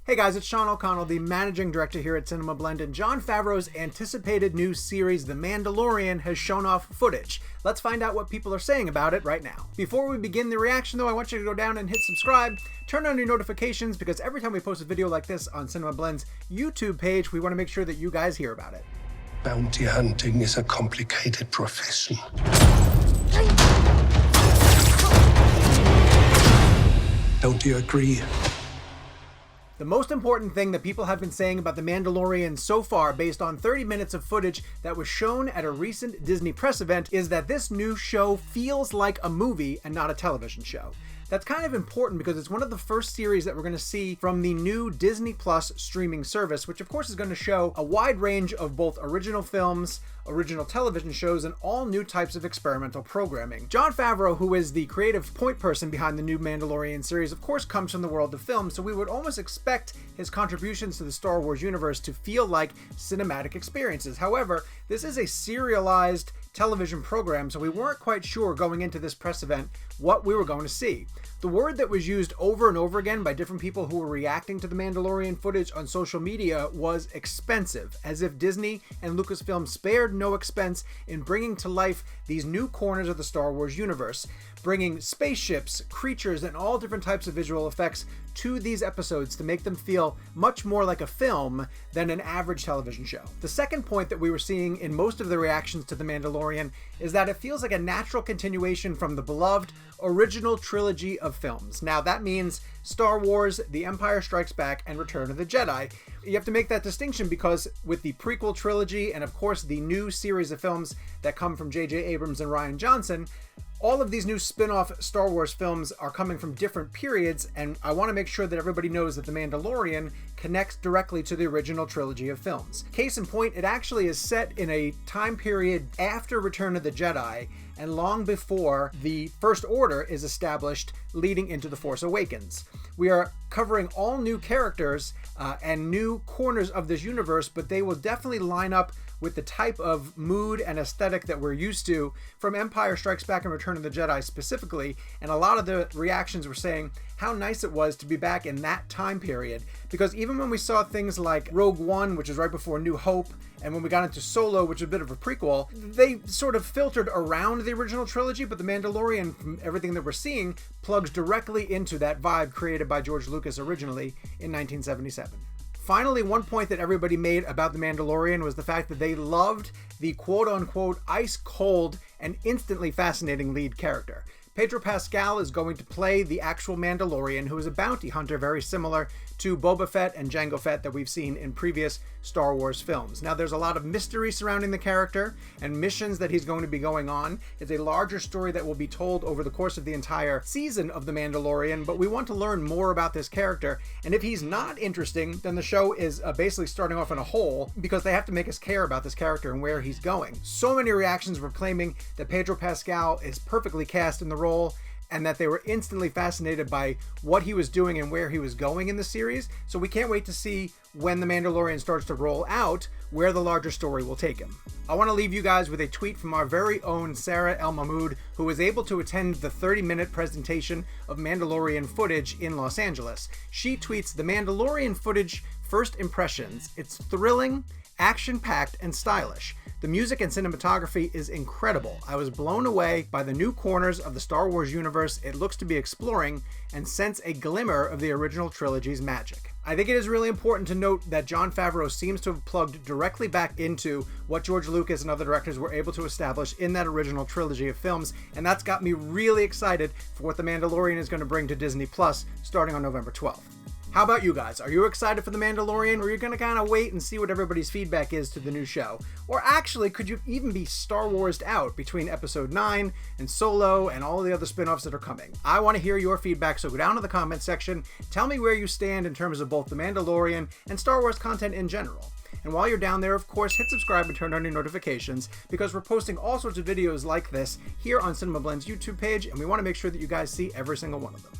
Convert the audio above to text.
Hey guys, it's Sean O'Connell, the managing director here at CinemaBlend, and Jon Favreau's anticipated new series, The Mandalorian, has shown off footage. Let's find out what people are saying about it right now. Before we begin the reaction though, I want you to go down and hit subscribe, turn on your notifications, because every time we post a video like this on CinemaBlend's YouTube page, we want to make sure that you guys hear about it. Bounty hunting is a complicated profession. Don't you agree? The most important thing that people have been saying about The Mandalorian so far, based on 30 minutes of footage that was shown at a recent Disney press event, is that this new show feels like a movie and not a television show. That's kind of important because it's one of the first series that we're going to see from the new Disney Plus streaming service, which of course is going to show a wide range of both original films, original television shows, and all new types of experimental programming. Jon Favreau, who is the creative point person behind the new Mandalorian series, of course comes from the world of film, so we would almost expect his contributions to the Star Wars universe to feel like cinematic experiences. However, this is a serialized television program, so we weren't quite sure going into this press event what we were going to see. The word that was used over and over again by different people who were reacting to the Mandalorian footage on social media was expensive, as if Disney and Lucasfilm spared no expense in bringing to life these new corners of the Star Wars universe, bringing spaceships, creatures, and all different types of visual effects to these episodes to make them feel much more like a film than an average television show. The second point that we were seeing in most of the reactions to The Mandalorian is that it feels like a natural continuation from the beloved original trilogy of films. Now that means Star Wars, The Empire Strikes Back, and Return of the Jedi. You have to make that distinction because with the prequel trilogy and of course the new series of films that come from J.J. Abrams and Rian Johnson, all of these new spin-off Star Wars films are coming from different periods, and I want to make sure that everybody knows that The Mandalorian connects directly to the original trilogy of films. Case in point, it actually is set in a time period after Return of the Jedi and long before the First Order is established leading into The Force Awakens. We are covering all new characters and new corners of this universe, but they will definitely line up with the type of mood and aesthetic that we're used to from Empire Strikes Back and Return of the Jedi specifically, and a lot of the reactions were saying how nice it was to be back in that time period, because even when we saw things like Rogue One, which is right before New Hope, and when we got into Solo, which is a bit of a prequel, they sort of filtered around the original trilogy, but The Mandalorian, from everything that we're seeing, plugs directly into that vibe created by George Lucas originally in 1977. Finally, one point that everybody made about The Mandalorian was the fact that they loved the quote-unquote ice-cold and instantly fascinating lead character. Pedro Pascal is going to play the actual Mandalorian, who is a bounty hunter very similar to Boba Fett and Jango Fett that we've seen in previous Star Wars films. Now, there's a lot of mystery surrounding the character and missions that he's going to be going on. It's a larger story that will be told over the course of the entire season of The Mandalorian, but we want to learn more about this character, and if he's not interesting, then the show is basically starting off in a hole because they have to make us care about this character and where he's going. So many reactions were claiming that Pedro Pascal is perfectly cast in the role, and that they were instantly fascinated by what he was doing and where he was going in the series. So we can't wait to see when The Mandalorian starts to roll out where the larger story will take him. I want to leave you guys with a tweet from our very own Sara El Mahmood, who was able to attend the 30-minute presentation of Mandalorian footage in Los Angeles. She tweets, "The Mandalorian footage first impressions. It's thrilling, action-packed, and stylish. The music and cinematography is incredible. I was blown away by the new corners of the Star Wars universe it looks to be exploring, and sense a glimmer of the original trilogy's magic." I think it is really important to note that Jon Favreau seems to have plugged directly back into what George Lucas and other directors were able to establish in that original trilogy of films, and that's got me really excited for what The Mandalorian is going to bring to Disney Plus starting on November 12th. How about you guys? Are you excited for The Mandalorian, or are you going to kind of wait and see what everybody's feedback is to the new show? Or actually, could you even be Star Wars'd out between Episode 9 and Solo and all the other spin-offs that are coming? I want to hear your feedback, so go down to the comment section. Tell me where you stand in terms of both The Mandalorian and Star Wars content in general. And while you're down there, of course, hit subscribe and turn on your notifications, because we're posting all sorts of videos like this here on CinemaBlend's YouTube page, and we want to make sure that you guys see every single one of them.